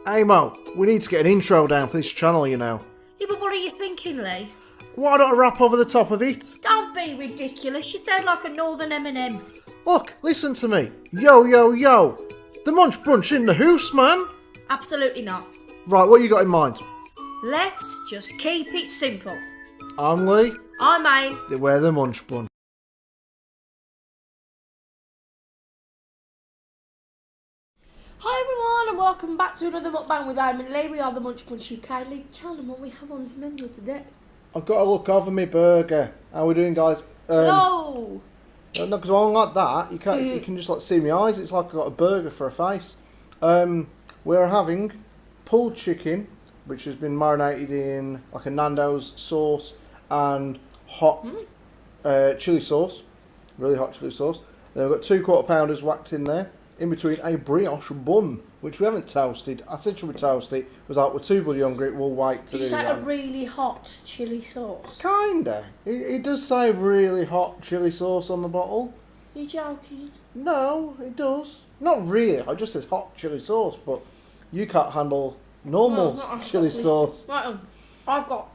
Hey Mo, we need to get an intro down for this channel, you know. Yeah, but what are you thinking, Lee? Why don't I rap over the top of it? Don't be ridiculous. You sound like a northern M&M. Look, listen to me. Yo, yo, yo. The Munch Brunch in the house, man. Absolutely not. Right, what you got in mind? Let's just keep it simple. I'm Lee. I'm Aim. We're the Munch Brunch. Hi everyone and welcome back to another Mukbang with Aim and Lee. We are the Munch Brunch UK. Lee, tell them what we have on this menu today. I've got to look over my burger. How we doing, guys? No! No, because I don't like that. You can't. You can just like see my eyes. It's like I've got a burger for a face. We're having pulled chicken, which has been marinated in like a Nando's sauce and hot chili sauce, really hot chili sauce. Then we've got 2 quarter pounders whacked in there, in between a brioche bun, which we haven't toasted. I said should we toast it? It was like, we're too bloody hungry, we'll wait to do that. Is that a really hot chili sauce? Kinda. It does say really hot chili sauce on the bottle. You joking? No, it does. Not really, it just says hot chili sauce, but you can't handle normal chili sauce. Right, I've got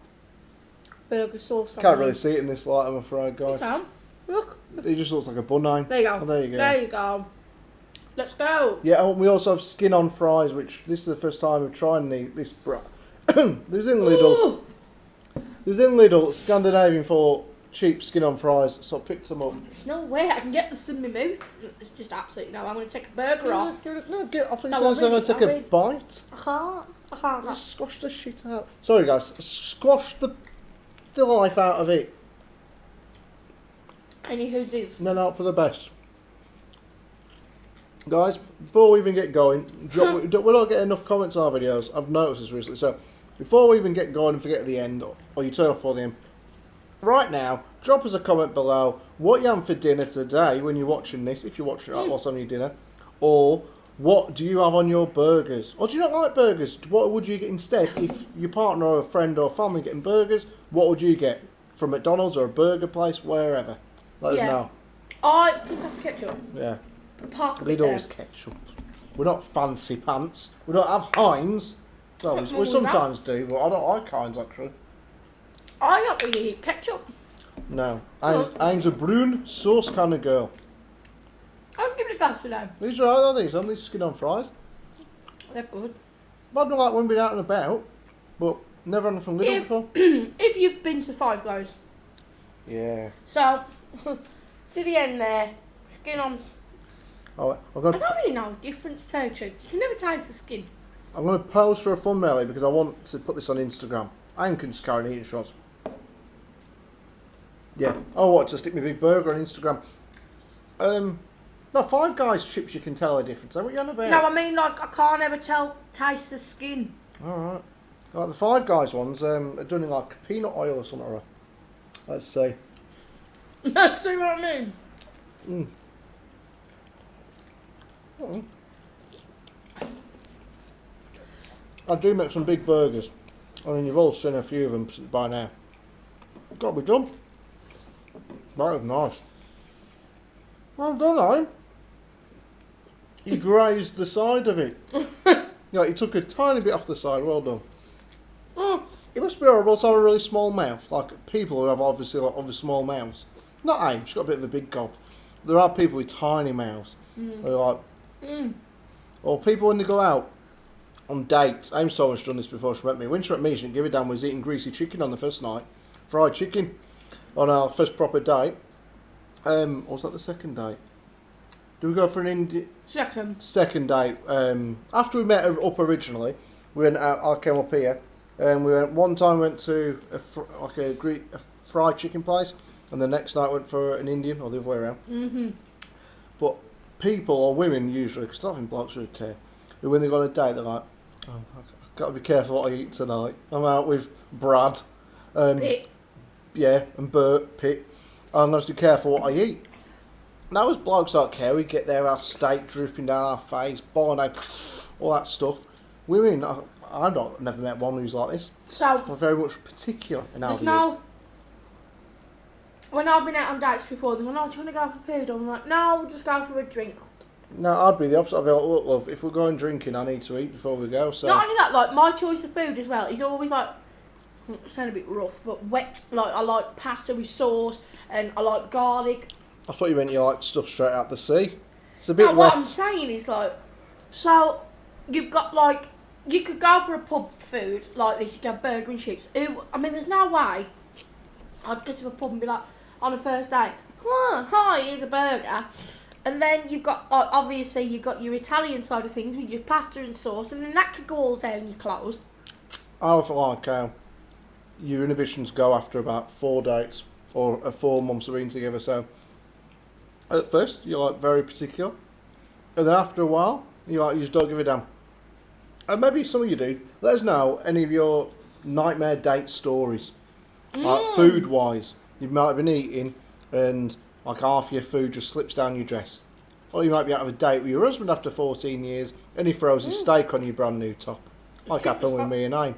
burger sauce. Can't really see it in this light, I'm afraid, guys. You can. Look. It just looks like a bun name. There you go. Oh, there you go. There you go. Let's go. Yeah, and we also have skin on fries, which this is the first time we've tried this. There's in Lidl. There's in Lidl Scandinavian for cheap skin on fries, so I picked them up. There's no way I can get this in my mouth. It's just absolutely no. I'm going to take a burger off. No, get off. I'm No, going to take a bite. I can't. Just squash the shit out. Sorry, guys. Squash the life out of it. Any who's No, for the best. Guys, before we even get going, we don't get enough comments on our videos. I've noticed this recently. So, before we even get going and forget the end, or you turn off for the end, right now, drop us a comment below what you having for dinner today when you're watching this, if you're watching it whilst on your dinner, or what do you have on your burgers? Or do you not like burgers? What would you get instead if your partner or a friend or family getting burgers? What would you get? From McDonald's or a burger place, wherever. Let us know. I think that's ketchup. Yeah. Park a bit Lidl's ketchup. We're not fancy pants. We don't have Heinz. Well, we sometimes do, but I don't like Heinz actually. I don't really eat ketchup. No. I'm a brune sauce kind of girl. I'll give it a go today. These are all these, aren't these skin on fries? They're good. I don't like when we're out and about, but never had them from Lidl before. If you've been to Five Guys. Yeah. So, to the end there, skin on. Oh, I don't really know the difference, to tell you the truth. You can never taste the skin. I'm going to pose for a thumbnail because I want to put this on Instagram. I can just carry on eating shots. Yeah. I want to stick my big burger on Instagram. No, Five Guys chips you can tell the difference. What are you on about? No, I mean like I can't ever taste the skin. Alright. Like the Five Guys ones are done in like peanut oil or something. Let's see. See what I mean? I do make some big burgers. I mean, you've all seen a few of them by now. Got to be done. That was nice. Well done, eh? You grazed the side of it. Yeah, you took a tiny bit off the side. Well done. It must be horrible to have a really small mouth. Like people who have obviously small mouths. Not Aim, she's got a bit of a big gob. There are people with tiny mouths. They're like, or people when they go out on dates. Aim's so much done this before she met me. When she met me, she didn't give a damn. Was eating greasy chicken on the first night, fried chicken, on our first proper date. Or was that the second date? Did we go for an Indian? Second date. After we met up originally, we went out. I came up here, and we went. One time we went to a fried chicken place, and the next night went for an Indian, or the other way around. But people or women usually, because I don't think blokes really care, who when they go on a date, they're like, "Oh, I've got to be careful what I eat tonight. I'm out with Brad, Pitt. Yeah, and Bert, Pitt. I'm going to be careful what I eat." Now, as blokes don't care, we get there, our steak dripping down our face, bolognese, all that stuff. Women, I've never met one who's like this. So, we're very much particular in our view. When I've been out on dates before, they go, "No, do you want to go for food?" I'm like, "No, we'll just go for a drink." No, I'd be the opposite. I'd be like, look, love, if we're going drinking, I need to eat before we go. So Not only that, like my choice of food as well is always like, sound a bit rough, but wet. Like I like pasta with sauce, and I like garlic. I thought you meant you like stuff straight out the sea. It's a bit Now, wet. what I'm saying is like, so you've got like, you could go for a pub food like this. You could have burger and chips. I mean, there's no way I'd go to a pub and be like, on a first date, hi, here's a burger. And then you've got, obviously, you've got your Italian side of things with your pasta and sauce, and then that could go all down your clothes. I feel like your inhibitions go after about 4 dates or 4 months of being together. So at first, you're like very particular, and then after a while, you just don't give a damn. And maybe some of you do. Let us know any of your nightmare date stories, like food-wise. You might have been eating and like half your food just slips down your dress. Or you might be out of a date with your husband after 14 years and he throws his steak on your brand new top. Like happened with me and Aim.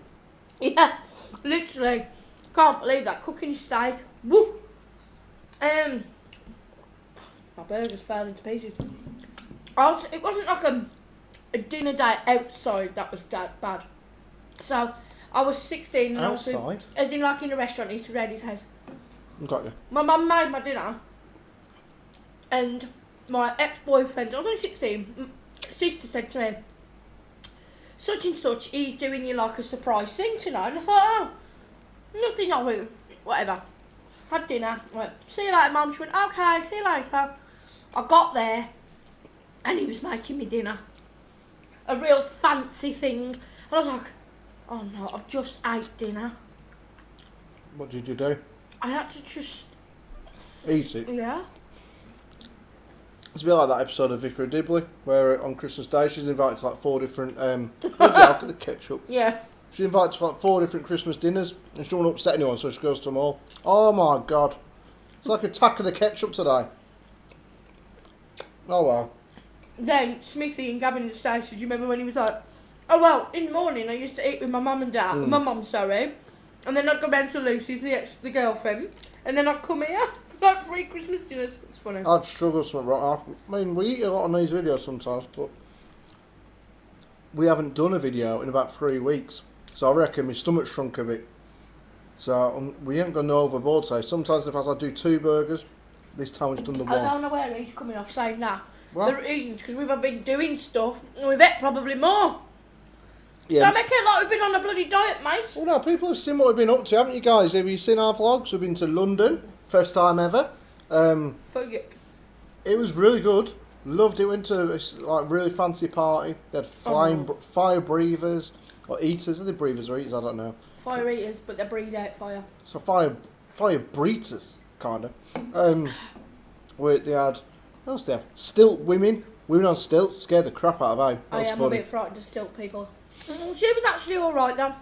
Yeah, literally. Can't believe that. Cooking steak. Woo! My burgers fell into pieces. It wasn't like a dinner date outside that was bad. So, I was 16 and Outside? I was as in like in a restaurant, East Reddy's house. Got you. My mum made my dinner. And my ex-boyfriend, I was only 16, sister said to me, such and such, he's doing you like a surprise thing tonight. And I thought, nothing of it, whatever. Had dinner, went, see you later, Mum. She went, okay, see you later. I got there, and he was making me dinner. A real fancy thing. And I was like, oh no, I've just ate dinner. What did you do? I had to just... Eat it? Yeah. It's a bit like that episode of Vicar of Dibley, where on Christmas Day she's invited to like 4 different... look at the ketchup. Yeah. She's invited to like 4 different Christmas dinners, and she don't want to upset anyone, so she goes to them all. Oh my God. It's like attack of the ketchup today. Oh well. Then Smithy and Gavin in the station, do you remember when he was like, oh well, in the morning I used to eat with my mum and dad, my mum, sorry, and then I'd go round to Lucy's, the girlfriend, and then I'd come here for like 3 Christmas dinners. It's funny. I'd struggle something right. I mean, we eat a lot on these videos sometimes, but we haven't done a video in about 3 weeks, so I reckon my stomach shrunk a bit. So we ain't gone overboard. So sometimes if I do 2 burgers, this time we've done the 1. I don't know where he's coming off saying that. What? The reason's because we've been doing stuff and we've ate probably more. Yeah. Don't make it like we've been on a bloody diet, mate. Well, no, people have seen what we've been up to, haven't you guys? Have you seen our vlogs? We've been to London, first time ever. Forget. It was really good. Loved it. Went to a like really fancy party. They had fire breathers or eaters. Are they breathers or eaters? I don't know. Fire eaters, but they breathe out fire. So fire breathers, kind of. Where they had, what else they have? Stilt women on stilts. Scared the crap out of me. I am a bit frightened of stilt people. She was actually all right though.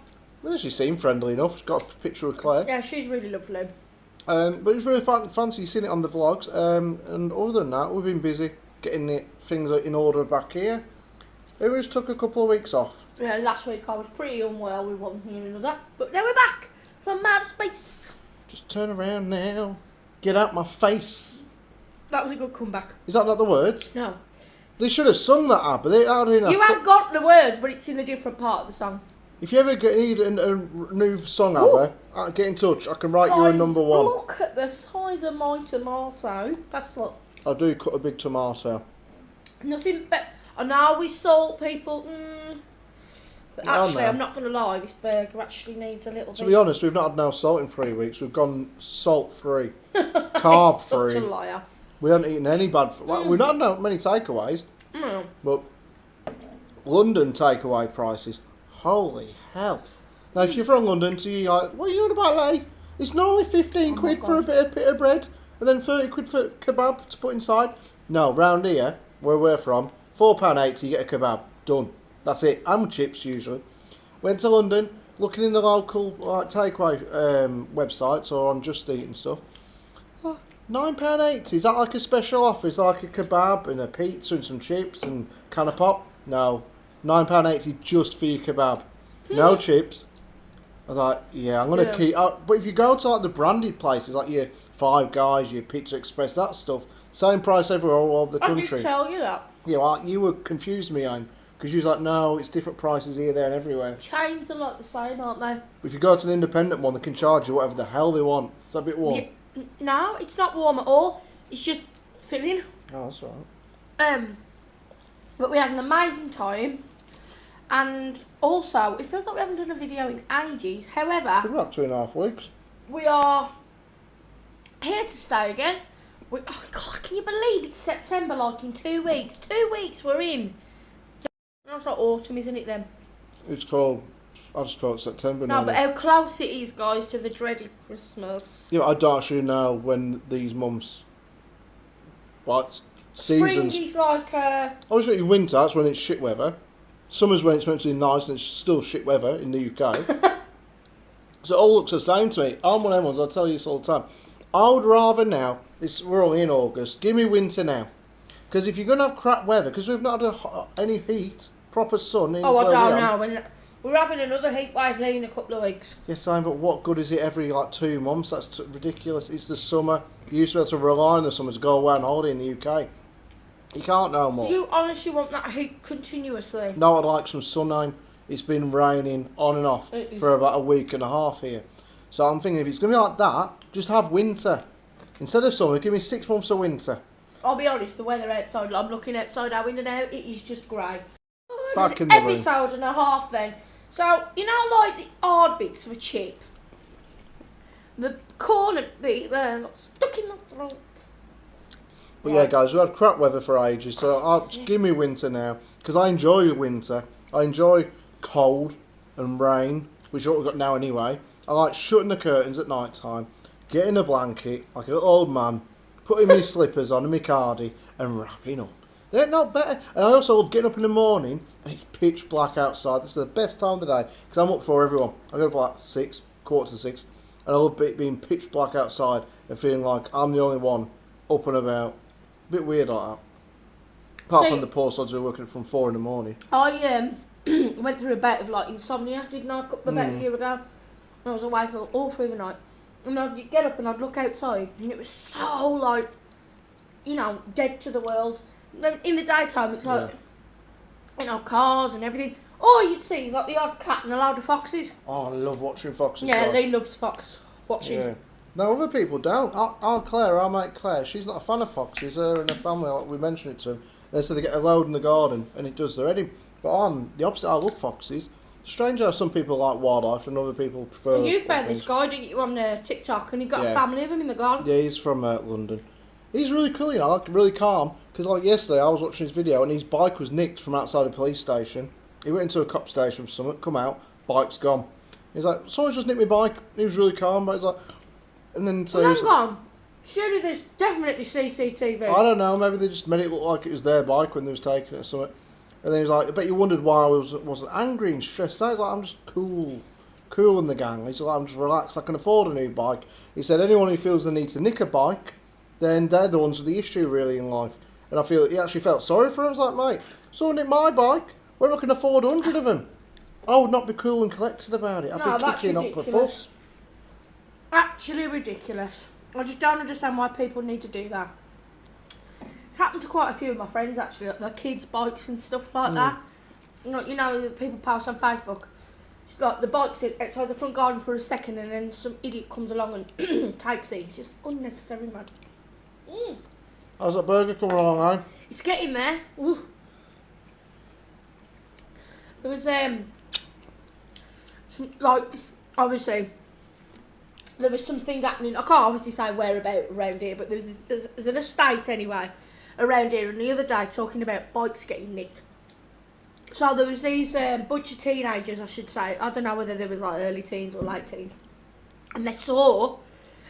Well, she seemed friendly enough. She's got a picture of Claire. Yeah, she's really lovely. But it was really fancy. You've seen it on the vlogs. And other than that, we've been busy getting things in order back here. It just took a couple of weeks off. Yeah, last week I was pretty unwell with one thing and another. But now we're back from outer space. Just turn around now. Get out my face. That was a good comeback. Is that not the words? No. They should have sung that up, but they added in You have got the words, but it's in a different part of the song. If you ever need a new song out there, get in touch. I can write you a number 1. Look at the size of my tomato. That's what. I do cut a big tomato. Nothing but. I know we salt people. But actually, I'm not going to lie. This burger actually needs a little bit. To be honest, we've not had no salt in 3 weeks. We've gone salt-free, carb-free. Such a liar. We haven't eaten any bad... We've not had many takeaways. But London takeaway prices, holy hell. Now, if you're from London, so you're like, what are you on about, like? It's normally 15 quid for a bit of bread, and then 30 quid for kebab to put inside. No, round here, where we're from, £4.80 you get a kebab. Done. That's it. And chips, usually. Went to London, looking in the local takeaway websites or on Just Eat and stuff. £9.80. Is that like a special offer? Is that like a kebab and a pizza and some chips and can of pop? No. £9.80 just for your kebab. No chips. I was like, yeah, I'm going to keep... but if you go to like the branded places, like your Five Guys, your Pizza Express, that stuff. Same price everywhere all over the country. I did tell you that. Yeah, well, you were confused me, Aim, because you was like, no, it's different prices here, there, and everywhere. Chains are like the same, aren't they? If you go to an independent one, they can charge you whatever the hell they want. Is that a bit warm? Yeah, no, it's not warm at all. It's just filling. Oh, that's all right. But we had an amazing time, and also it feels like we haven't done a video in ages. However, Been about 2.5 weeks. we are here to stay again. Oh God, can you believe it's September? Like in 2 weeks. 2 weeks we're in. That's like autumn, isn't it? Then. It's called. I just call it September now. No, but how close it is, guys, to the dreaded Christmas. Yeah, I don't actually know when these months. Like seasons. Spring is like Always got your winter. That's when it's shit weather. Summer's when it's meant to be nice and it's still shit weather in the UK. So it all looks the same to me. I'm one of them ones. I tell you this all the time. I would rather now. We're only in August. Give me winter now. Because if you're going to have crap weather, because we've not had any heat, proper sun. I don't know. We're having another heat wave in a couple of weeks. Yes, I am, but what good is it every 2 months? That's ridiculous. It's the summer. You used to be able to rely on the summer to go away on holiday in the UK. You can't no more. Do you honestly want that heat continuously? No, I'd like some sun. It's been raining on and off for about a week and a half here. So I'm thinking if it's going to be like that, just have winter. Instead of summer, give me 6 months of winter. I'll be honest, the weather outside, I'm looking outside our window now, it is just grey. Back in the room. Episode and a half then. So, you know, like the hard bits were cheap. The corner bit there got stuck in my throat. But yeah, guys, we had crap weather for ages, so give me winter now. Because I enjoy winter. I enjoy cold and rain, which is what we've got now anyway. I like shutting the curtains at night time, getting a blanket, like an old man, putting my slippers on and my cardi, and wrapping up. They're not better. And I also love getting up in the morning, and it's pitch black outside. This is the best time of the day, because I'm up before everyone. I get up like 6, 5:45, and I love being pitch black outside and feeling like I'm the only one up and about. A bit weird like that. Apart from the poor sods who are working from 4 in the morning. I went through a bout of like insomnia, didn't I? About a year ago. And I was awake all through the night. And I'd get up and I'd look outside, and it was so like, you know, dead to the world. Then in the daytime, it's like, you know, cars and everything. All you'd see is like the odd cat and a load of foxes. Oh, I love watching foxes. Yeah, Lee loves fox watching. Yeah. No, other people don't. Our mate Claire, she's not a fan of foxes. Her and her family, like we mentioned it to them, they said they get a load in the garden and it does their head in. But I'm the opposite. I love foxes. Strange how some people like wildlife and other people prefer. Well, you found this guy, didn't you, on TikTok, and he got a family of him in the garden. Yeah, he's from London. He's really cool, you know, like really calm. Because like yesterday, I was watching his video and his bike was nicked from outside a police station. He went into a cop station for something, come out, bike's gone. He's like, someone's just nicked my bike. He was really calm, but he's like, and then so well, hang on. Surely there's definitely CCTV. I don't know. Maybe they just made it look like it was their bike when they was taking it or something. And then he was like, I bet you wondered why I wasn't angry and stressed out. He's like, I'm just cool in the gang. He's like, I'm just relaxed. I can afford a new bike. He said, anyone who feels the need to nick a bike, then they're the ones with the issue really in life. And I feel he actually felt sorry for him. I was like, mate, someone nicked my bike. When I can afford 100 of them, I would not be cool and collected about it. I'd be kicking up a fuss. Actually ridiculous. I just don't understand why people need to do that. It's happened to quite a few of my friends actually, like their kids' bikes and stuff like that. You know, people post on Facebook. It's like the bike's outside the front garden for a second and then some idiot comes along and takes it. It's just unnecessary, man. How's that burger coming along, eh? It's getting there. Ooh. There was some, like, obviously, there was something happening. I can't obviously say whereabout around here, but there's an estate anyway around here. And the other day, talking about bikes getting nicked. So there was these bunch of teenagers, I should say. I don't know whether they was like early teens or late teens, and they saw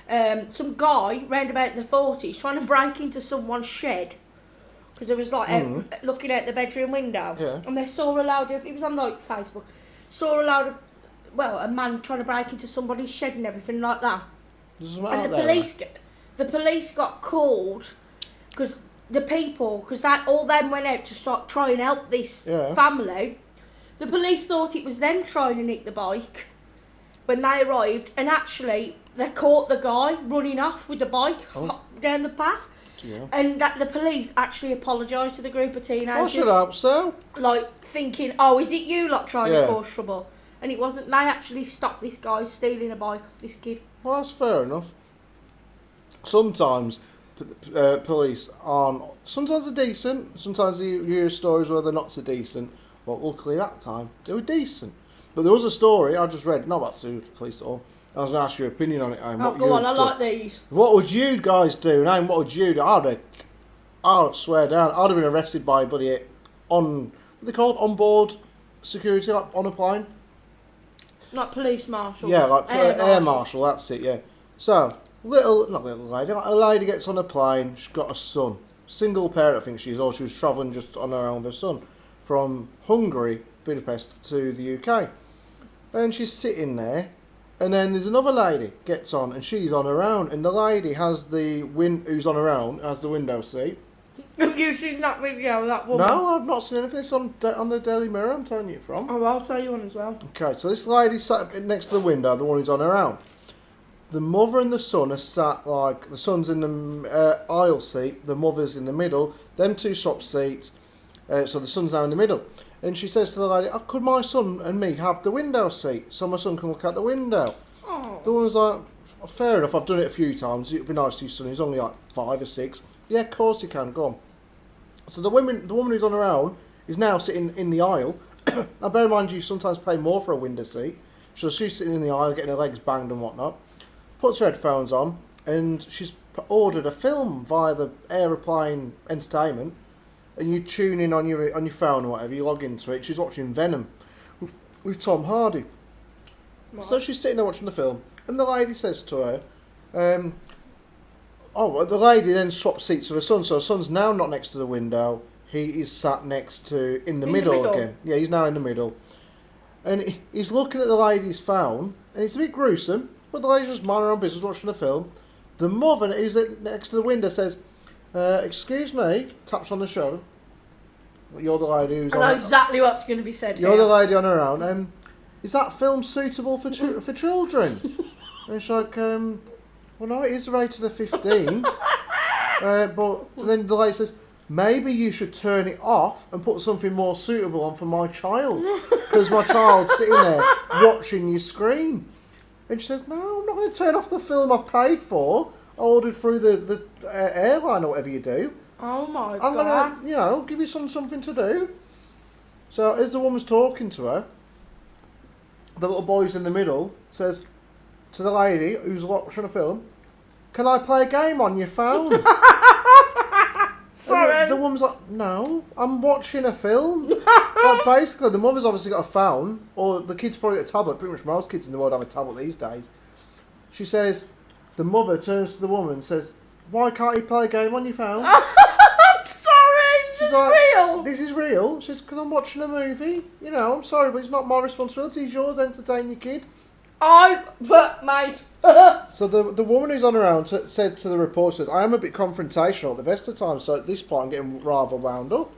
some guy round about the 40s trying to break into someone's shed. Because it was like looking out the bedroom window, and they saw a load of. It was on like Facebook. Saw a load of, a man trying to break into somebody's shed and everything like that. And the police got called because all them went out to start try and help this family. The police thought it was them trying to nick the bike when they arrived, and actually they caught the guy running off with the bike down the path. Yeah. And that the police actually apologised to the group of teenagers. I should hope so. Like, thinking, oh, is it you lot trying to cause trouble? And it wasn't. They actually stopped this guy stealing a bike off this kid. Well, that's fair enough. Sometimes police aren't... Sometimes they're decent. Sometimes you hear stories where they're not so decent. But luckily that time, they were decent. But there was a story I just read, not about the police at all. I was going to ask your opinion on it, Aim. Oh, go on, I like these. What would you guys do? Aim, what would you do? I'd swear down, I'd have been arrested by what are they called? On board security, like on a plane? Like police marshal. Yeah, like air marshal, that's it, yeah. So, not little lady, like a lady gets on a plane, she's got a son. Single parent, I think she is, or she was travelling just on her own with her son. From Hungary, Budapest, to the UK. And she's sitting there. And then there's another lady gets on, and she's on her own, and the lady has who's on her own has the window seat. Have you seen that video of that woman? No, I've not seen anything. It's on the Daily Mirror. I'm telling you from. Oh, I'll tell you one as well. Okay, so this lady sat next to the window, the one who's on her own. The mother and the son are sat like the son's in the aisle seat, the mother's in the middle. Them two swap seats, so the son's now in the middle. And she says to the lady, could my son and me have the window seat so my son can look out the window? Oh. The woman's like, fair enough, I've done it a few times. It'd be nice to your son. He's only like 5 or 6. Yeah, of course you can. Go on. So the woman who's on her own is now sitting in the aisle. Now bear in mind you sometimes pay more for a window seat. So she's sitting in the aisle getting her legs banged and whatnot. Puts her headphones on and she's ordered a film via the Aeroplane Entertainment. And you tune in on your phone or whatever, you log into it. She's watching Venom with Tom Hardy. Right. So she's sitting there watching the film, and the lady says to her, the lady then swaps seats with her son. So her son's now not next to the window. He is sat in the middle again. Yeah, he's now in the middle. And he's looking at the lady's phone, and it's a bit gruesome, but the lady's just minding her own business watching the film. The mother who's next to the window says, excuse me, taps on the shoulder. You're the lady who's I know exactly what's going to be said You're the lady on her own. Is that film suitable for children? And she's like, well, no, it is rated 15. But then the lady says, maybe you should turn it off and put something more suitable on for my child. Because my child's sitting there watching your screen. And she says, no, I'm not going to turn off the film I've paid for. I ordered through the airline or whatever you do. Oh my God. I'm going to, give you something to do. So as the woman's talking to her, the little boy's in the middle says to the lady who's watching a film, can I play a game on your phone? Sorry. The woman's like, no, I'm watching a film. Basically, the mother's obviously got a phone, or the kid's probably got a tablet. Pretty much most kids in the world have a tablet these days. She says, the mother turns to the woman and says, why can't you play a game on your phone? I'm sorry, this is real. This is real. She says, because I'm watching a movie. I'm sorry, but it's not my responsibility. It's yours. Entertain your kid. Mate. So the woman who's on her own said to the reporter, I am a bit confrontational at the best of times, so at this point I'm getting rather wound up.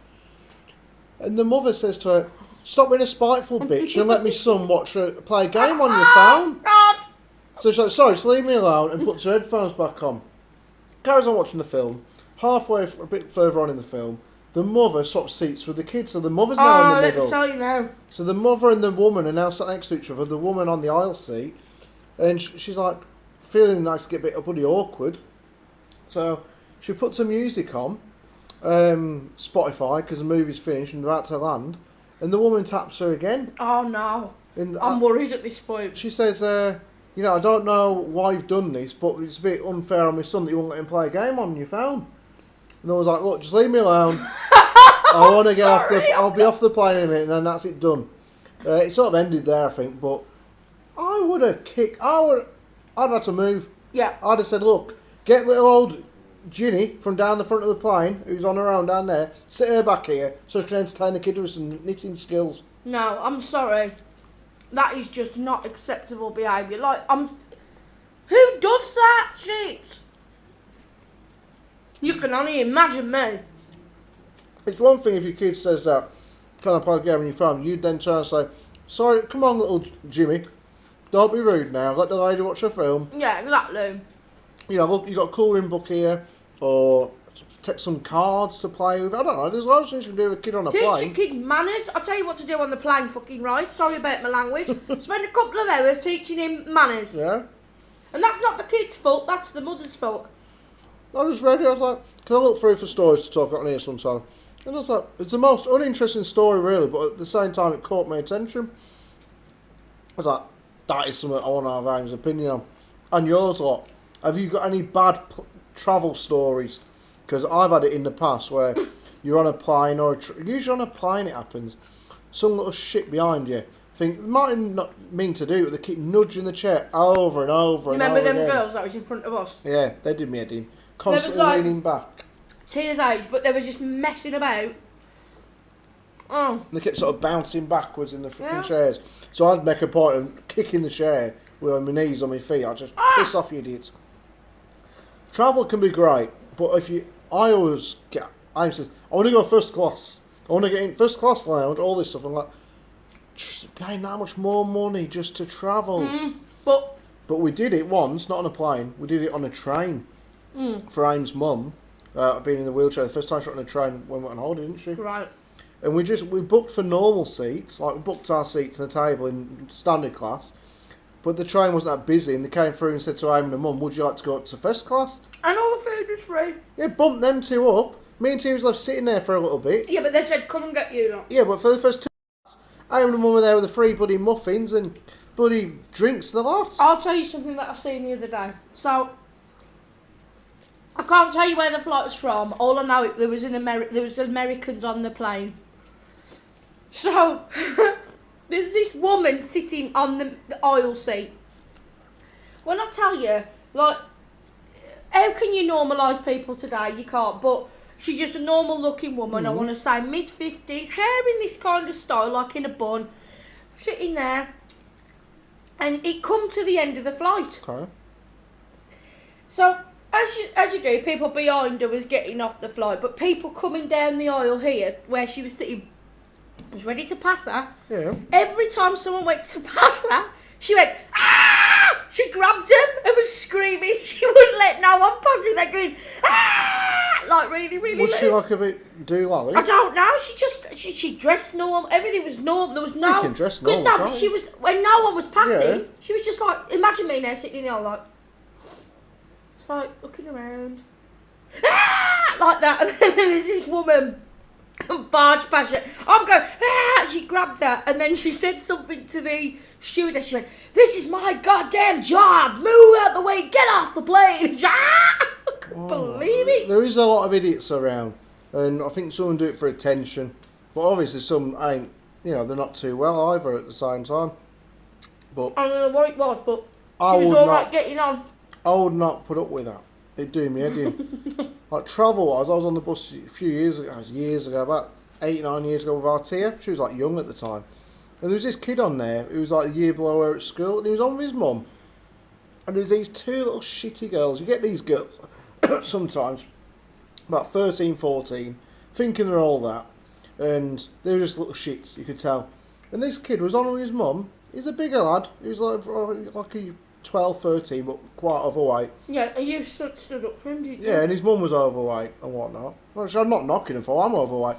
And the mother says to her, stop being a spiteful bitch and let me son play a game on your phone. God. So she's like, sorry, just leave me alone, and puts her headphones back on. Carries on watching the film. Halfway, a bit further on in the film, the mother swaps seats with the kids, so the mother's now in the middle. Let me tell you now. So the mother and the woman are now sat next to each other, the woman on the aisle seat, and she's like, feeling nice to get a bit bloody awkward. So she puts her music on, Spotify, because the movie's finished and about to land, and the woman taps her again. Oh no. I'm worried at this point. She says, I don't know why you've done this, but it's a bit unfair on my son that you won't let him play a game on your phone. And I was like, look, just leave me alone. I want to get I'll be off the plane in a minute, and then that's it done. It sort of ended there, I think, but I would have kicked, I'd have to move. Yeah. I'd have said, look, get little old Ginny from down the front of the plane, who's on her own down there, sit her back here so she can entertain the kid with some knitting skills. No, I'm sorry. That is just not acceptable behaviour. Who does that shit? You can only imagine me. It's one thing if your kid says that, can I play a game on your phone? You'd then turn and say, sorry, come on little Jimmy, Don't be rude now. Let the lady watch her film. Yeah, exactly. You know, look, you got a colouring book here, or take some cards to play with. I don't know. There's loads of things you can do with a kid on a Teach plane. your kid manners. I'll tell you what to do on the plane fucking ride. Sorry about my language. Spend a couple of hours teaching him manners. Yeah. And that's not the kid's fault, that's the mother's fault. I just read it, I was like, because I look through for stories to talk on here sometimes. And I was like, it's the most uninteresting story really, but at the same time it caught my attention. I was like, that is something I want to have Amy's opinion on. And yours, lot. Have you got any bad travel stories? Because I've had it in the past where you're on a plane, or usually on a plane it happens. Some little shit behind you. Think, might not mean to do it, but they keep nudging the chair over and over and Remember over them again. girls that was in front of us? Yeah, they did me head in. Constantly like- leaning back. Tears age, but they were just messing about. Oh. And they kept sort of bouncing backwards in the freaking Yeah. chairs. So I'd make a point of kicking the chair with my knees on my feet. I'd just piss off you idiots. Travel can be great, but I always get, I says, I want to go first class. I want to get in first class lounge, all this stuff. I'm like, just paying that much more money just to travel. But But we did it once, not on a plane. We did it on a train for Aim's mum. Being in the wheelchair, the first time she got on a train when we went on holiday, didn't she? right. And we booked for normal seats, like we booked our seats and a table in standard class. But the train wasn't that busy, and they came through and said to Aim and her mum, would you like to go up to first class? And all the food was free. Yeah, bumped them two up. Me and T was left sitting there for a little bit. Yeah, but they said, come and get you lot. Yeah, but for the first 2 hours, Aim and her mum were there with the free bloody muffins and bloody drinks the lot. I'll tell you something that I seen the other day. So, I can't tell you where the flight was from. All I know, there was Americans on the plane. So, there's this woman sitting on the aisle seat. When I tell you, like, how can you normalise people today? You can't, but she's just a normal looking woman, I want to say mid-50s, hair in this kind of style, like in a bun, sitting there. And it come to the end of the flight. Okay. So, as you do, people behind her was getting off the flight, but people coming down the aisle here, where she was sitting, was ready to pass her. Yeah. Every time someone went to pass her, she went, ah! She grabbed him and was screaming. She wouldn't let no one pass her. They're going, ah! Like really, really Was she loud. like a bit do-lally? I don't know. She dressed normal. Everything was normal. There was no. You can dress normal, No, can't but you? she was when no one was passing. Yeah. She was just like, imagine me now sitting in the aisle like, it's like looking around, ah! Like that. And then there's this woman. Barge past her. I'm going, ah! She grabbed her and then she said something to the stewardess. She went, this is my goddamn job. Move out the way. Get off the plane. Ah! I couldn't believe it. There is a lot of idiots around, and I think some do it for attention. But obviously some ain't, they're not too well either at the same time. But I don't know what it was, but I she was would alright not- getting on. I would not put up with that. It'd do me head in. Like travel-wise, I was on the bus a few years ago, about 8, 9 years ago with Artia. She was like young at the time. And there was this kid on there who was like a year below her at school, and he was on with his mum. And there was these 2 little shitty girls. You get these girls sometimes, about 13, 14, thinking they're all that. And they were just little shits, you could tell. And this kid was on with his mum. He's a bigger lad. He was like a 12, 13, but quite overweight. Yeah, and you stood up for him, didn't you? Yeah, and his mum was overweight and whatnot. Which I'm not knocking him for, I'm overweight.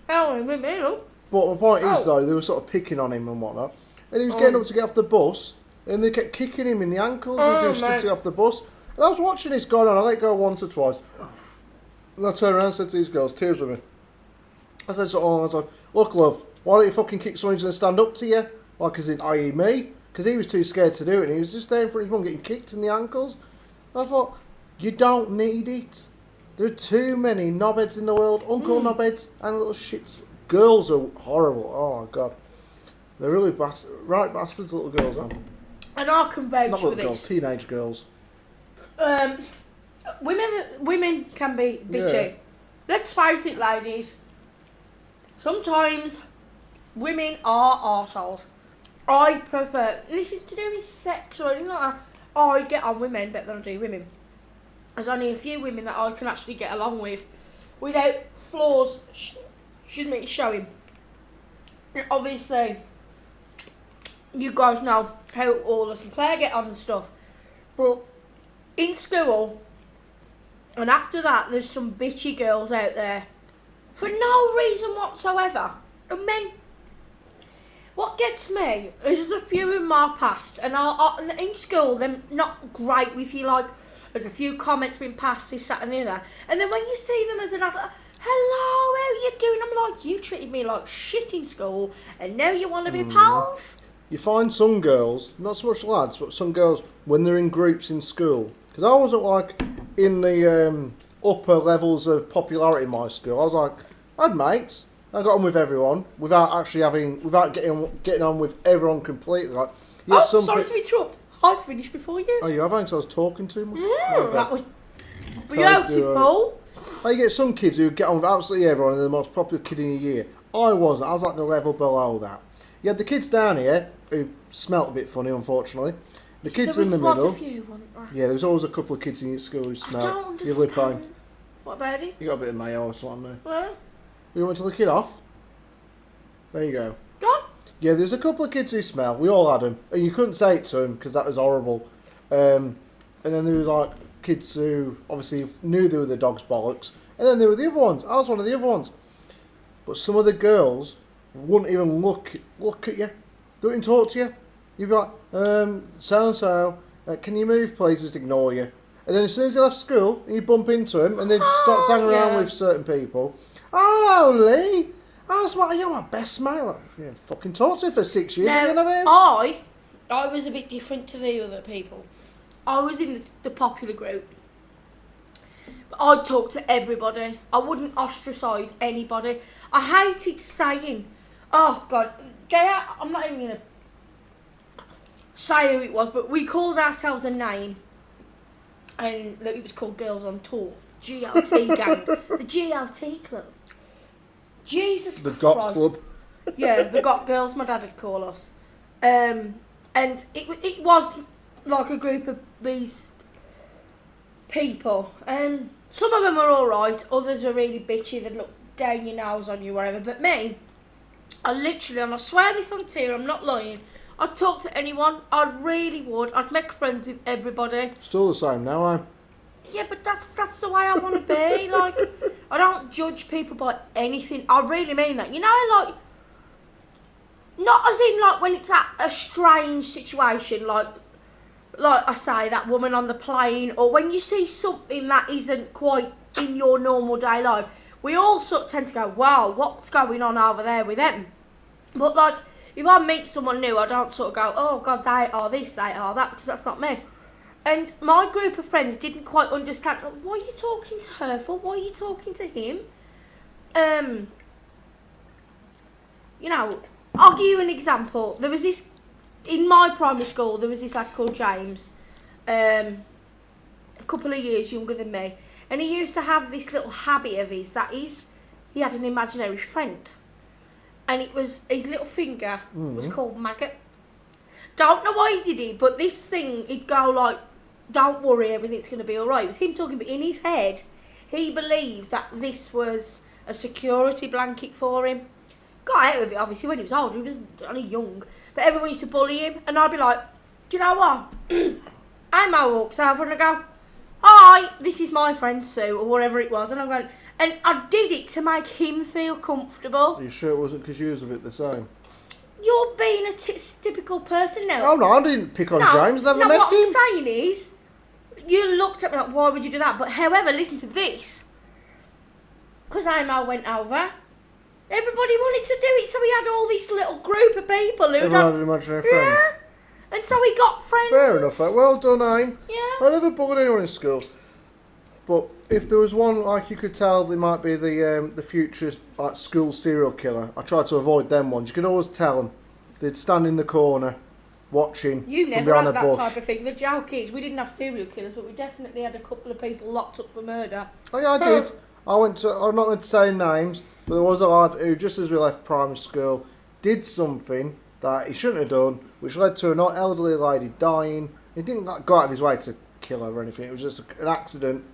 Oh, with me, look. But my point is, Oh. though, they were sort of picking on him and whatnot. And he was getting up to get off the bus, and they kept kicking him in the ankles as he was stood to get off the bus. And I was watching this going on, I let it go once or twice. And I turned around and said to these girls, tears with me. I said, look, love, why don't you fucking kick someone who's going to stand up to you? Like, as in, i.e. me? Because he was too scared to do it, and he was just there in front of his mum getting kicked in the ankles. And I thought, you don't need it. There are too many knobheads in the world, uncle knobheads and little shits. Girls are horrible. Oh my god, they're really right bastards. Little girls are. And I can vouch Not for little this. girls, teenage girls. Women can be bitchy. Yeah. Let's face it, ladies. Sometimes women are arseholes. I prefer, and this is to do with sex or anything like that, I get on with men better than I do women. There's only a few women that I can actually get along with without flaws showing. Obviously, you guys know how Orlus and Claire get on and stuff. But in school, and after that, there's some bitchy girls out there for no reason whatsoever. And then, what gets me is there's a few in my past, and in school, they're not great with you, like, there's a few comments been passed, this, that, and the other. And then when you see them as an adult, hello, how are you doing? I'm like, you treated me like shit in school, and now you want to be pals? You find some girls, not so much lads, but some girls, when they're in groups in school, because I wasn't like in the upper levels of popularity in my school. I was like, I had mates. I got on with everyone without getting on with everyone completely. Like, sorry to interrupt. I finished before you. Oh, you haven't? Because I was talking too much. That was beautiful. You get some kids who get on with absolutely everyone and they're the most popular kid in the year. I wasn't. I was like the level below that. You had the kids down here who smelt a bit funny, unfortunately. The kids in the middle. There was a few, wasn't there? Yeah, there was always a couple of kids in your school who smelled. I don't understand. What about it? You got a bit of mayo or something. Well, You want to lick it off? There you go. go on. Yeah, there's a couple of kids who smell. We all had them. And you couldn't say it to them because that was horrible. And then there was like kids who obviously knew they were the dog's bollocks. And then there were the other ones. I was one of the other ones. But some of the girls wouldn't even look at you. They wouldn't talk to you. You'd be like, so-and-so, can you move please? Just ignore you. And then as soon as they left school, you bump into them and they'd start hanging around with certain people. Oh no, Lee! You're my best mate. Like, you fucking talked to me for 6 years. I was a bit different to the other people. I was in the popular group. But I'd talk to everybody. I wouldn't ostracise anybody. I hated saying, oh God, I'm not even going to say who it was, but we called ourselves a name. And it was called Girls on Tour. GLT gang. The GLT club. Jesus Christ. The GOT club. Yeah, the GOT girls, my dad would call us. And it was like a group of these people. Some of them were alright, others were really bitchy, they'd look down your nose on you, whatever. But me, I literally, and I swear this on here, I'm not lying, I'd talk to anyone, I really would. I'd make friends with everybody. Still the same now, eh? Yeah, but that's the way I want to be. Like, I don't judge people by anything. I really mean that. You know, like, not as in like when it's a strange situation, like I say, that woman on the plane, or when you see something that isn't quite in your normal day life. We all sort of tend to go, wow, what's going on over there with them? But like, if I meet someone new, I don't sort of go, oh God, they are this, they are that, because that's not me. And my group of friends didn't quite understand, what are you talking to her for? Why are you talking to him? You know, I'll give you an example. There was this, in my primary school, there was this lad called James, a couple of years younger than me. And he used to have this little habit of his, that is, he had an imaginary friend. And it was, his little finger was called Maggot. Don't know why he did it, but this thing, he'd go like, don't worry, everything's going to be alright. It was him talking, but in his head, he believed that this was a security blanket for him. Got out of it, obviously, when he was older. He was only young. But everyone used to bully him, and I'd be like, do you know what? Amo walks over and I go, hi, this is my friend Sue, or whatever it was. And I'm going, and I did it to make him feel comfortable. Are you sure it wasn't because you was a bit the same? You're being a typical person now. Oh no, I didn't pick on James, never met him. What I'm saying is, you looked at me like, why would you do that? But however, listen to this. Because Amo went over, everybody wanted to do it, so he had all this little group of people who everyone had an imaginary friend. Yeah, and so he got friends. Fair enough, mate. Well done, Aim. Yeah. I never bullied anyone in school. But if there was one, like you could tell, they might be the future like school serial killer. I tried to avoid them ones. You could always tell them. They'd stand in the corner, watching. You from never behind had a that bush. type of thing. The joke is, we didn't have serial killers, but we definitely had a couple of people locked up for murder. Oh yeah, I did. I'm not going to say names, but there was a lad who, just as we left primary school, did something that he shouldn't have done, which led to an elderly lady dying. He didn't go out of his way to kill her or anything. It was just an accident,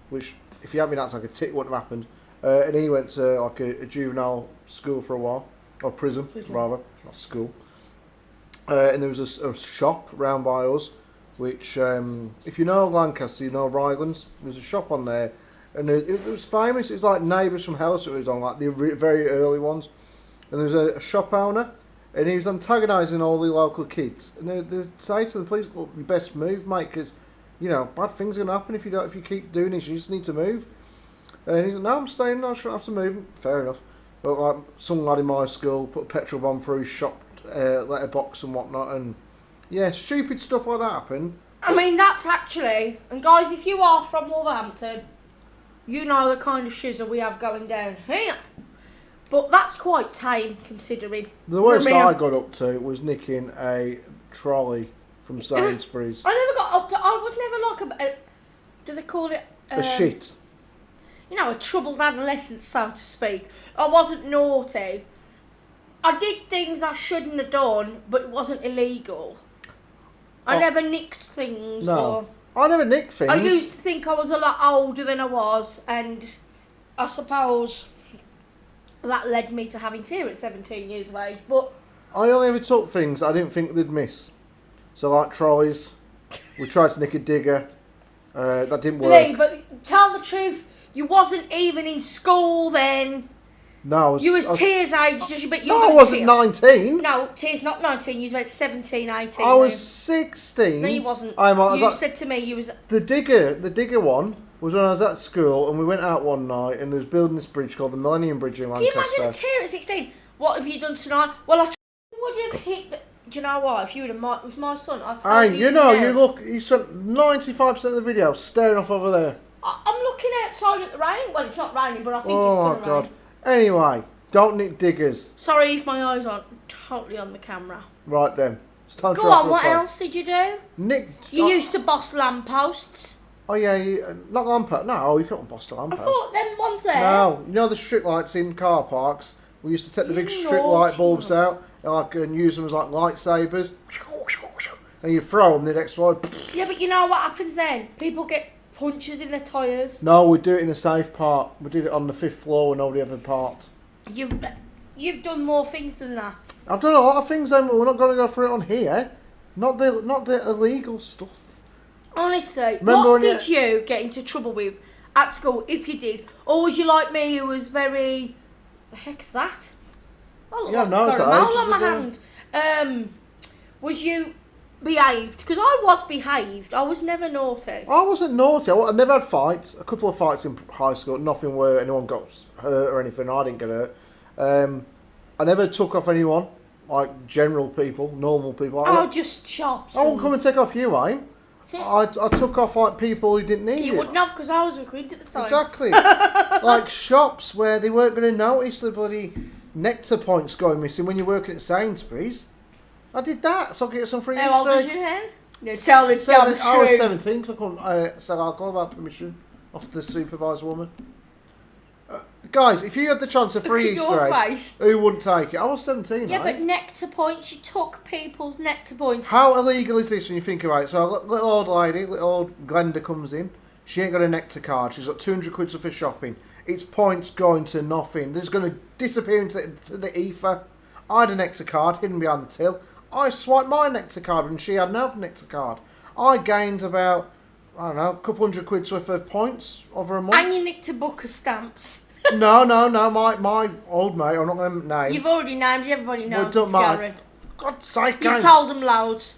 which, if you had been acting like a tit, wouldn't have happened. And he went to like a juvenile school for a while, or prison rather, not school. and there was a shop round by us, which, if you know Lancaster, you know Rylands. There was a shop on there, and it was famous. It was like Neighbours from Hell, so it was on like the very early ones. And there was a shop owner, and he was antagonising all the local kids. And they'd say to them, please, look, your best move, mate, because, you know, bad things are going to happen if you keep doing this. You just need to move. And he said, no, I'm staying, I shouldn't have to move. Fair enough. But like some lad in my school put a petrol bomb through his shop letterbox and whatnot, and yeah, stupid stuff like that happened. I mean, that's actually, and guys, if you are from Wolverhampton, you know the kind of shizzle we have going down here. But that's quite tame, considering. The worst I got up to was nicking a trolley from Sainsbury's. I never got up to. I was never like a do they call it a shit? You know, a troubled adolescent, so to speak. I wasn't naughty. I did things I shouldn't have done, but it wasn't illegal. I never nicked things. No, I never nicked things. I used to think I was a lot older than I was, and I suppose that led me to having tea at 17 years of age. But I only ever took things I didn't think they'd miss. So like trolleys, we tried to nick a digger. That didn't work. Lee, but tell the truth, you wasn't even in school then. No, you was Tier's age, just a bit younger. No, I wasn't 19. No, Tier's not 19. You was about 17, 18. I was 16. No, you wasn't. You said to me you was. The digger one was when I was at school, and we went out one night, and there was building this bridge called the Millennium Bridge in Lancaster. Can you imagine a Tier at 16? What have you done tonight? Well, I would have hit. Do you know what? If you would have with my son, I'd tell you. You spent 95% of the video staring off over there. I'm looking outside at the rain. Well, it's not raining, but I think it's going to rain. Anyway, don't nick diggers. Sorry if my eyes aren't totally on the camera. Right then. It's time to go on, what else did you do? You used to boss lampposts. Oh yeah, not lamppost. No, you can't boss the lamppost. I thought them ones there. No, you know the street lights in car parks? We used to take the big street light bulbs out and use them as like lightsabers. And you throw them, they'd explode. Yeah, but you know what happens then? People get punches in their tyres. No, we do it in a safe part. We did it on the 5th floor where nobody ever parked. You've done more things than that. I've done a lot of things, then, but we're not going to go through it on here. Not the illegal stuff. Honestly, what did you get into trouble with at school, if you did? Or was you like me, who was very... The heck's that? Oh, yeah, no, it's on my hand. Was you behaved? Because I was behaved. I was never naughty. I wasn't naughty. I never had fights. A couple of fights in high school. Nothing where anyone got hurt or anything. I didn't get hurt. I never took off anyone, like general people, normal people. Just shops. I won't come and take off you, Aim. I took off like people who didn't need it. You wouldn't have, because I was with Queen at the time. Exactly. Like shops where they weren't going to notice the bloody nectar points going missing when you're working at Sainsbury's. I did that, so I could get some free Easter eggs. How old was you then? No, tell me the truth. I was 17 because I couldn't sell alcohol without permission off the supervised woman. Guys, if you had the chance of free Easter eggs, who wouldn't take it? I was 17, yeah, but nectar points, you took people's nectar points. How illegal is this when you think about it? So a little old lady, little old Glenda comes in. She ain't got a nectar card. She's got 200 quid worth of shopping. It's points going to nothing. They're just going to disappear into the ether. I had a nectar card hidden behind the till. I swiped my nectar card when she had no nectar card. I gained about, I don't know, a couple hundred quid worth of points over a month. And you nicked a book of stamps. No, my old mate, I'm not going to name. You've already named, everybody knows it's Garrett. God's sake, you told them loads.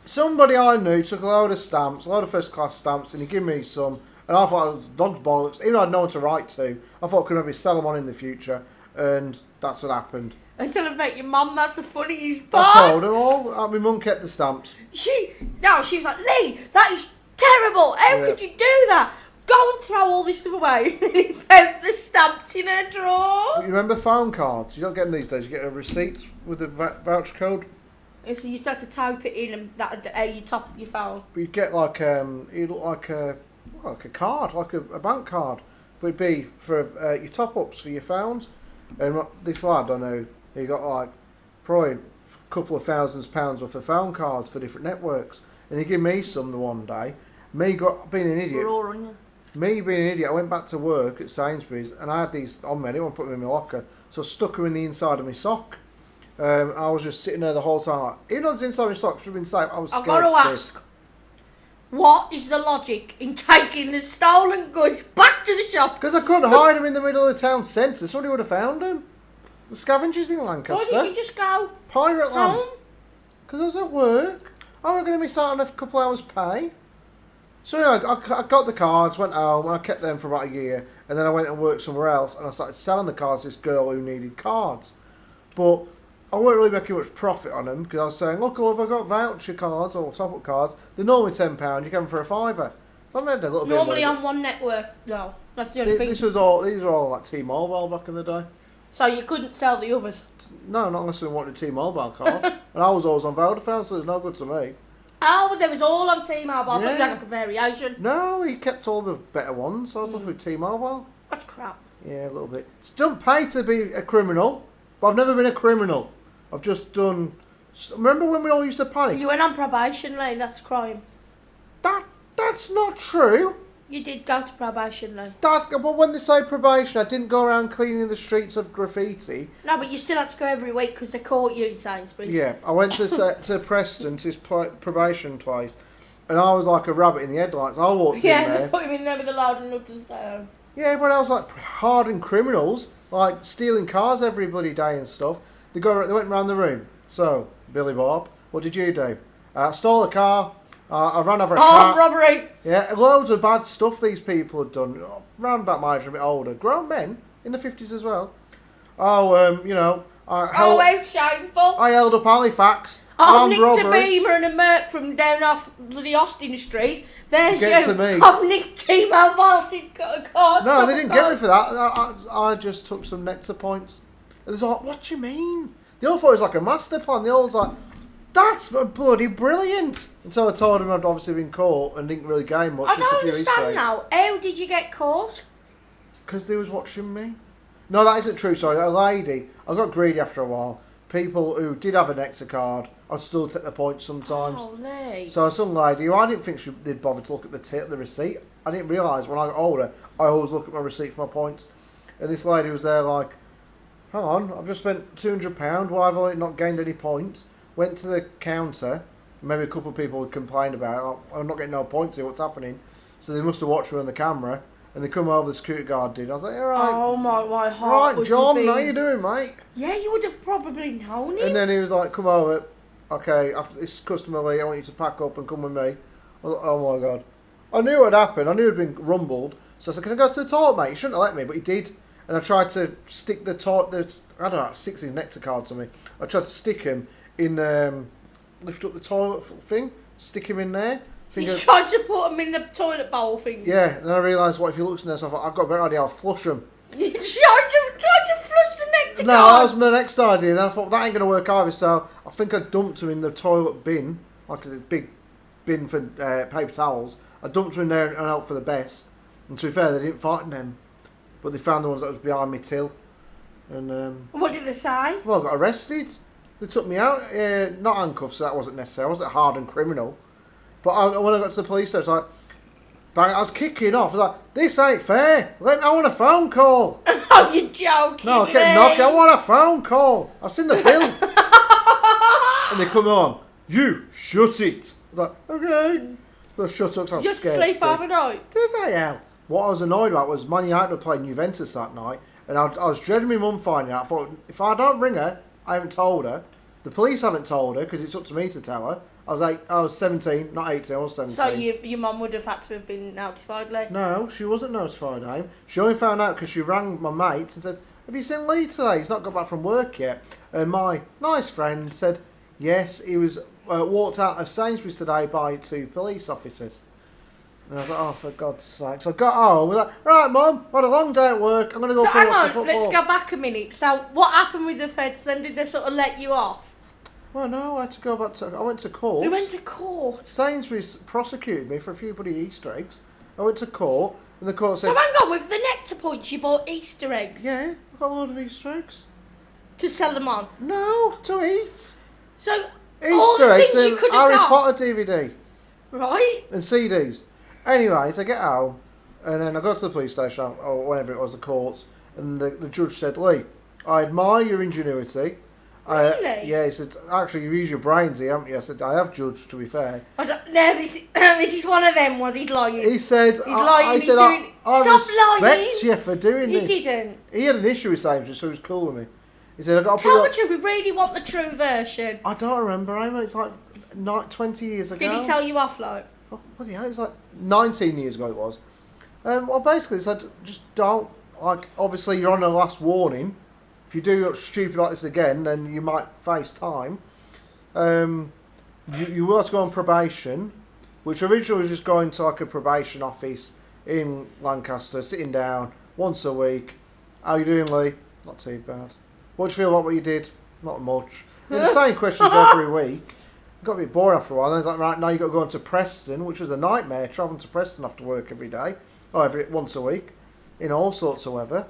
Somebody I knew took a load of stamps, a load of first class stamps, and he gave me some, and I thought it was dog's bollocks, even though I had no one to write to. I thought I could maybe sell them on in the future, and that's what happened. Until about your mum, that's the funniest part. I told her all, my mum kept the stamps. She was like, Lee, that is terrible, how could you do that? Go and throw all this stuff away. And he found the stamps in her drawer. But you remember phone cards? You don't get them these days. You get a receipt with a voucher code. And so you just have to type it in, and that's how you top up your phone. But you get like you look like a card, like a bank card. But it'd be for your top ups for your phones. And this lad I know, he got like probably a couple of £1,000s worth of phone cards for different networks. And he gave me some the one day. Being an idiot. Me being an idiot, I went back to work at Sainsbury's and I had these on me. I didn't want to put them in my locker, so I stuck them in the inside of my sock. I was just sitting there the whole time. Like, even though it's inside my stock, should have been safe. I was scared. I've got to ask, what is the logic in taking the stolen goods back to the shop? Because I couldn't hide them in the middle of the town centre. Somebody would have found them. The scavengers in Lancaster. Why didn't you just go Pirate Land. home? Because I was at work. I was going to miss out on a couple hours' pay. So anyway, I got the cards, went home, and I kept them for about a year. And then I went and worked somewhere else, and I started selling the cards to this girl who needed cards. But I weren't really making much profit on them, because I was saying, look, if I got voucher cards or top-up cards, they're normally £10, you get them for a fiver. So I made a little bit of money. Normally on one network, no. That's the only thing. These were all like T-Mobile back in the day. So you couldn't sell the others? No, not unless we wanted a T-Mobile card. And I was always on Vodafone, so it was no good to me. Oh, there was all on T-Mobile. I thought you Yeah. had like a variation. No, he kept all the better ones, so I was off with T-Mobile. That's crap. Yeah, a little bit. Don't pay to be a criminal, but I've never been a criminal. I've just done... Remember when we all used to panic? You went on probation, Lee. That's crime. That's not true. You did go to probation, Lee. But when they say probation, I didn't go around cleaning the streets of graffiti. No, but you still had to go every week because they caught you in Sainsbury's. Yeah, I went to Preston, to his probation place, and I was like a rabbit in the headlights. I walked in Yeah, there. they put him in there with a load of nutters down. Yeah, everyone else like hardened criminals, like stealing cars every bloody day and stuff. They went round the room. So, Billy Bob, what did you do? Stole a car. I ran over a car. Robbery. Yeah, loads of bad stuff these people had done. Round about my age, a bit older. Grown men, in the 50s as well. How shameful. I held up Halifax. I've Armed nicked robbery. a Beamer and a Merc from down off bloody Austin Street. There's Get you. to me. I've nicked T-Mobile card. No, they didn't get me for that. I just took some nectar points. And they was like, what do you mean? They all thought it was like a master plan. They all was like, that's bloody brilliant. Until I told them I'd obviously been caught and didn't really gain much. I just a don't few Easter understand eggs. now. How did you get caught? Because they was watching me. No, that isn't true, sorry. A lady, I got greedy after a while. People who did have a Nectar card, I'd still take the points sometimes. Oh, Lee. So some lady who I didn't think they'd bother to look at the receipt. I didn't realise when I got older, I always look at my receipt for my points. And this lady was there like, hang on, I've just spent £200, why have I not gained any points? Went to the counter, maybe a couple of people would complain about it. Oh, I'm not getting no points here, what's happening? So they must have watched me on the camera. And they come over, the security guard did. I was like, all right. Oh, my heart Right, would John, have been... how you doing, mate? Yeah, you would have probably known him. And then he was like, come over. Okay, after this customer Lee, I want you to pack up and come with me. I was like, oh my God. I knew what had happened. I knew it had been rumbled. So I said, can I go to the toilet, mate? He shouldn't have let me, but he did. And I tried to stick I don't know, 60 Nectar card to me. I tried to stick him in, lift up the toilet thing, stick him in there. You tried to put him in the toilet bowl thing. Yeah, and then I realised, what if he looks in there? So I thought, I've got a better idea, I'll flush him. You tried to flush the Nectar No, card. that was my next idea. And I thought, that ain't going to work either. So I think I dumped him in the toilet bin, like a big bin for paper towels. I dumped him in there and hoped for the best. And to be fair, they didn't find them. But they found the ones that was behind me till. And What did they say? well, I got arrested. They took me out. Not handcuffs, so that wasn't necessary. I wasn't a hardened criminal. But when I got to the police, I was like, bang, I was kicking off. I was like, this ain't fair. I want a phone call. Oh, you're joking. No, I kept knocking. I want a phone call. I've seen the bill. And they come on. You shut it. I was like, okay. So I shut up because I was You had to scared. sleep stiff. overnight. Did I? Yeah. What I was annoyed about was Man United were playing Juventus that night, and I was dreading my mum finding out. I thought, if I don't ring her, I haven't told her. The police haven't told her because it's up to me to tell her. I was 17, not 18. I was 17. So your mum would have had to have been notified, like. No, she wasn't notified, Aim. She only found out because she rang my mates and said, have you seen Lee today? He's not got back from work yet. And my nice friend said, yes, he was walked out of Sainsbury's today by 2 police officers. And I was like, oh, for God's sake. So I got home. I was like, right, Mum, I had a long day at work. I'm going to go So play hang watch the on, football. let's go back a minute. So what happened with the feds then? Did they sort of let you off? Well, no, I had to go back to... I went to court. We went to court. Sainsbury's prosecuted me for a few bloody Easter eggs. I went to court, and the court said... So hang on, with the Nectar points you bought Easter eggs? Yeah, I got a load of Easter eggs. To sell them on? No, to eat. So all Easter the eggs things you and could have Harry got. Potter DVD. Right? And CDs. Anyways, I get home, and then I go to the police station, or whenever it was, the courts, and the judge said, Lee, I admire your ingenuity. Really? Yeah, he said, actually, you use your brains here, haven't you? I said, I have judged, to be fair. I don't, no, this is one of them ones. He's lying. He said, He's lying. He's doing, I Stop lying. respect you for doing You this. didn't. He had an issue with Sainsbury's, so he was cool with me. He said, I got to Tell put the truth. We really want the true version. I don't remember, it's like 20 years ago. Did he tell you off, like? Oh, bloody hell, it was like 19 years ago it was. Well, basically, he said, just don't, like, obviously you're on the last warning. If you do look stupid like this again, then you might face time. You will have to go on probation, which originally was just going to like a probation office in Lancaster, sitting down once a week. How you doing, Lee? Not too bad. What do you feel about what you did? Not much. The same questions every week. It got a bit boring after a while. Then it's like, right, now you've got to go on to Preston, which was a nightmare, travelling to Preston after work every day. Or once a week, in all sorts of weather.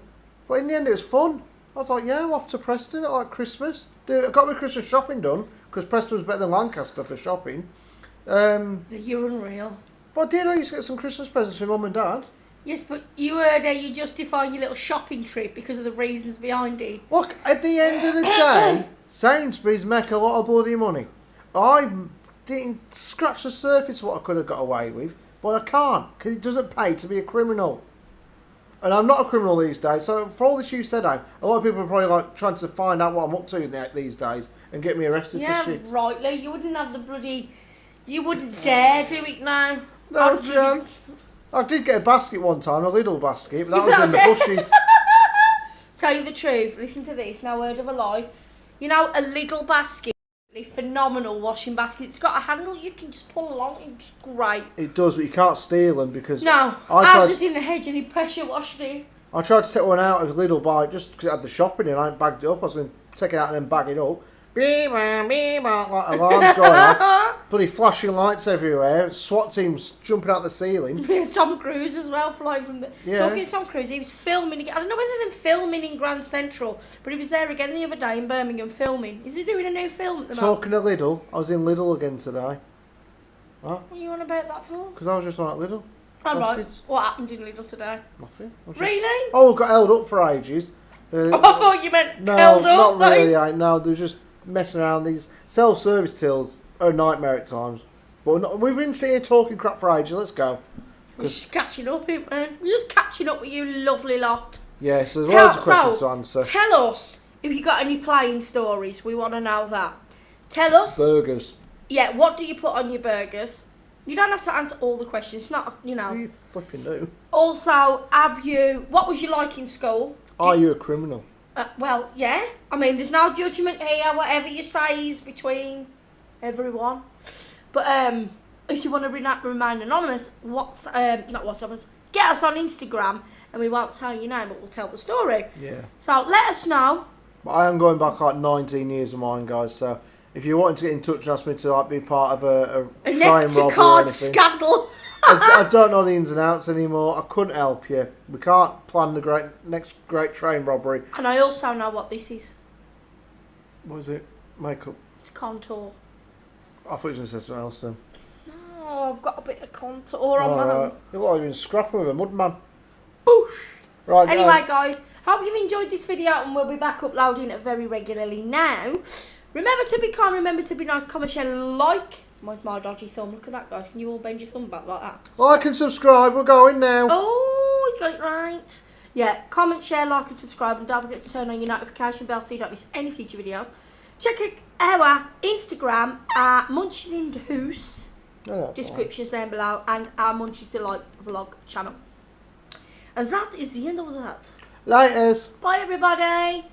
But in the end, it was fun. I was like, yeah, I'm off to Preston at like Christmas. I got my Christmas shopping done, because Preston was better than Lancaster for shopping. You're unreal. But I used to get some Christmas presents for Mum and Dad. Yes, but you heard you justifying your little shopping trip because of the reasons behind it. Look, at the end of the day, Sainsbury's make a lot of bloody money. I didn't scratch the surface of what I could have got away with, but I can't, because it doesn't pay to be a criminal. And I'm not a criminal these days, so for all this you said, a lot of people are probably like trying to find out what I'm up to these days and get me arrested for shit. Yeah, rightly. You wouldn't have the bloody... You wouldn't dare do it now. No chance. I did get a basket one time, a Lidl basket, but that was in the bushes. Tell you the truth, listen to this, no word of a lie. You know, a Lidl basket, a phenomenal washing basket. It's got a handle you can just pull along, it's great. It does, but you can't steal them because... No, ours was in the hedge and he pressure washed it. I tried to take one out of a Lidl bike just because it had the shopping in. I hadn't bagged it up. I was going to take it out and then bag it up. Beep-a, beep-a, like alarms going on. Bloody flashing lights everywhere. SWAT teams jumping out the ceiling. Tom Cruise as well, flying from the... Yeah. Talking to Tom Cruise, he was filming again. I don't know whether they're filming in Grand Central, but he was there again the other day in Birmingham filming. Is he doing a new film at the moment? Talking of Lidl, I was in Lidl again today. What are you on about that for? Because I was just on at Lidl. Oh, right. What happened in Lidl today? Nothing. Really? Oh, got held up for ages. I thought you meant no, held up. No, not really. No, they were just messing around. These self-service tills are a nightmare at times. But we've been sitting here talking crap for ages. Let's go. We're just catching up, man. We're just catching up with you lovely lot. Yes, there's loads of questions to answer. Tell us if you got any playing stories. We want to know that. Tell us. Burgers. Yeah, what do you put on your burgers? You don't have to answer all the questions. It's not, you know. You flipping do. Also, what was you like in school? Are you a criminal? Well, yeah. I mean, there's no judgment here. Whatever you say is between everyone. But if you want to remain anonymous, get us on Instagram, and we won't tell your name, but we'll tell the story. Yeah. So let us know. But I am going back like 19 years of mine, guys. So if you're wanting to get in touch and ask me to like be part of a train robbery or anything, scandal. I don't know the ins and outs anymore. I couldn't help you. We can't plan the next great train robbery. And I also know what this is. What is it? Makeup. It's contour. I thought you were going to say something else then. No, I've got a bit of contour on my hand. You look like you've been scrapping with a mudman. Boosh! Right. Anyway, guys, hope you've enjoyed this video, and we'll be back uploading it very regularly now. Remember to be kind, remember to be nice, comment, share, like. Mine's my dodgy thumb. Look at that, guys. Can you all bend your thumb back like that? Like and subscribe. We're going now. Oh, he's got it right. Yeah, comment, share, like and subscribe. And don't forget to turn on your notification bell so you don't miss any future videos. Check out our Instagram at Munchies in the House. Descriptions down below. And our Munchies Delight vlog channel. And that is the end of that. Laters. Bye, everybody.